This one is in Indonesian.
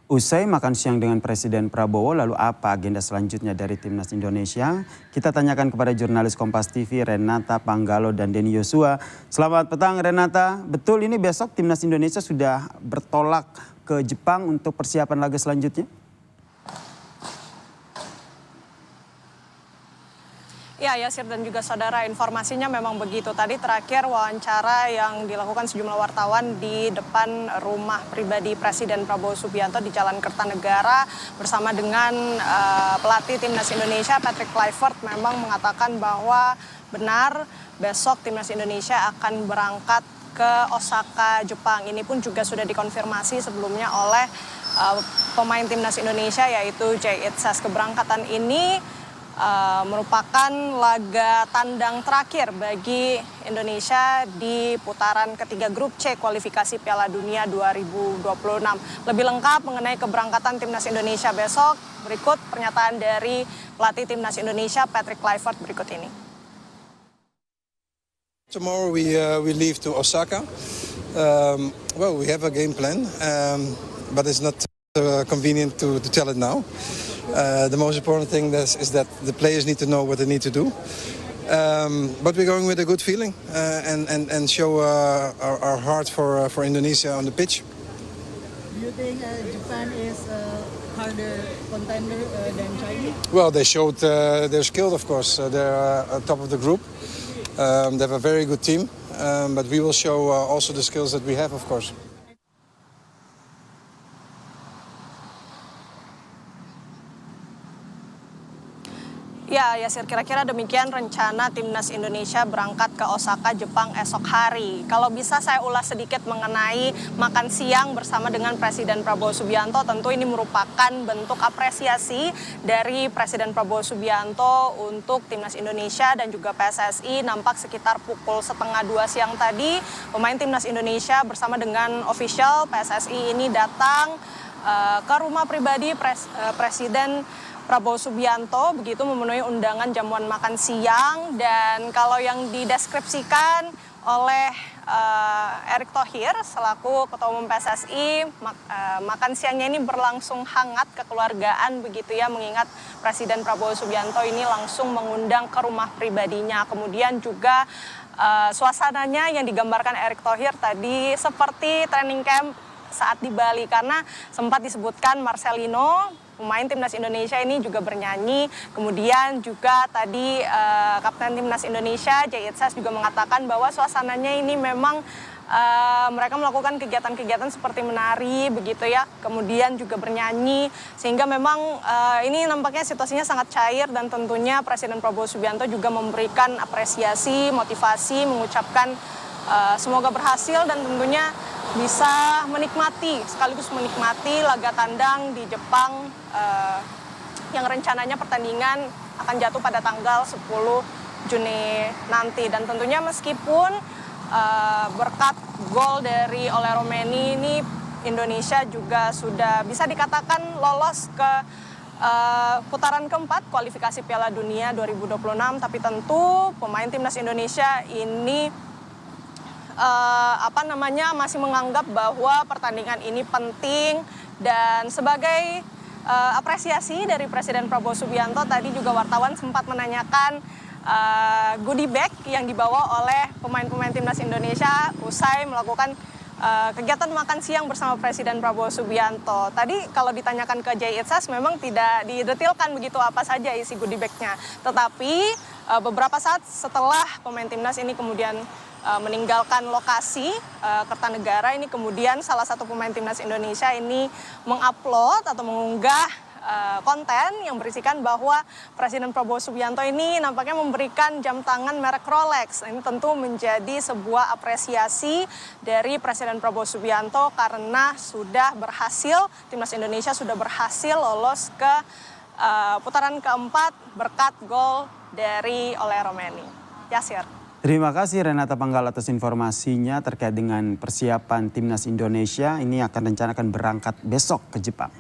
Usai makan siang dengan Presiden Prabowo, lalu apa agenda selanjutnya dari Timnas Indonesia? Kita tanyakan kepada jurnalis Kompas TV Renata Panggalo dan Denny Yosua. Selamat petang Renata, betul ini besok Timnas Indonesia sudah bertolak ke Jepang untuk persiapan laga selanjutnya? Ya, Yasir dan juga saudara, informasinya memang begitu. Tadi terakhir wawancara yang dilakukan sejumlah wartawan di depan rumah pribadi Presiden Prabowo Subianto di Jalan Kertanegara bersama dengan pelatih Timnas Indonesia Patrick Kluivert memang mengatakan bahwa benar besok Timnas Indonesia akan berangkat ke Osaka, Jepang. Ini pun juga sudah dikonfirmasi sebelumnya oleh pemain Timnas Indonesia yaitu Jay Itzas. Keberangkatan ini merupakan laga tandang terakhir bagi Indonesia di putaran ketiga grup C kualifikasi Piala Dunia 2026. Lebih lengkap mengenai keberangkatan Timnas Indonesia besok, berikut pernyataan dari pelatih Timnas Indonesia Patrick Kluivert berikut ini. Tomorrow we leave to Osaka. Well, we have a game plan, but it's not convenient to tell it now. The most important thing is that the players need to know what they need to do. But we're going with a good feeling and show our heart for Indonesia on the pitch. Do you think Japan is a harder contender than China? Well, they showed their skill, of course. They're top of the group. They have a very good team, but we will show also the skills that we have, of course. Ya, Yasir, kira-kira demikian rencana Timnas Indonesia berangkat ke Osaka, Jepang esok hari. Kalau bisa saya ulas sedikit mengenai makan siang bersama dengan Presiden Prabowo Subianto. Tentu ini merupakan bentuk apresiasi dari Presiden Prabowo Subianto untuk Timnas Indonesia dan juga PSSI. Nampak sekitar pukul 1:30 siang tadi, pemain Timnas Indonesia bersama dengan official PSSI ini datang ke rumah pribadi Presiden Prabowo Subianto, begitu memenuhi undangan jamuan makan siang. Dan kalau yang dideskripsikan oleh Erick Thohir selaku Ketua Umum PSSI, makan siangnya ini berlangsung hangat, kekeluargaan begitu ya, mengingat Presiden Prabowo Subianto ini langsung mengundang ke rumah pribadinya. Kemudian juga suasananya yang digambarkan Erick Thohir tadi seperti training camp saat di Bali, karena sempat disebutkan Marcelino, pemain Timnas Indonesia ini juga bernyanyi. Kemudian juga tadi Kapten Timnas Indonesia Jay Itzas juga mengatakan bahwa suasananya ini memang mereka melakukan kegiatan-kegiatan seperti menari begitu ya, kemudian juga bernyanyi, sehingga memang ini nampaknya situasinya sangat cair. Dan tentunya Presiden Prabowo Subianto juga memberikan apresiasi, motivasi, mengucapkan semoga berhasil dan tentunya bisa menikmati, sekaligus menikmati laga tandang di Jepang yang rencananya pertandingan akan jatuh pada tanggal 10 Juni nanti. Dan tentunya meskipun berkat gol dari Ole Romeni ini Indonesia juga sudah bisa dikatakan lolos ke putaran keempat kualifikasi Piala Dunia 2026, tapi tentu pemain Timnas Indonesia ini masih menganggap bahwa pertandingan ini penting. Dan sebagai apresiasi dari Presiden Prabowo Subianto, tadi juga wartawan sempat menanyakan goodie bag yang dibawa oleh pemain-pemain Timnas Indonesia usai melakukan kegiatan makan siang bersama Presiden Prabowo Subianto. Tadi kalau ditanyakan ke Jay Itzas memang tidak didetilkan begitu apa saja isi goodie bag-nya. Tetapi beberapa saat setelah pemain Timnas ini kemudian meninggalkan lokasi Kertanegara, ini kemudian salah satu pemain Timnas Indonesia ini mengupload atau mengunggah konten yang berisikan bahwa Presiden Prabowo Subianto ini nampaknya memberikan jam tangan merek Rolex. Ini tentu menjadi sebuah apresiasi dari Presiden Prabowo Subianto karena sudah berhasil, Timnas Indonesia sudah berhasil lolos ke putaran keempat berkat gol dari Ole Romeni. Yasir. Terima kasih Renata Panggalo atas informasinya terkait dengan persiapan Timnas Indonesia. Ini akan rencanakan berangkat besok ke Jepang.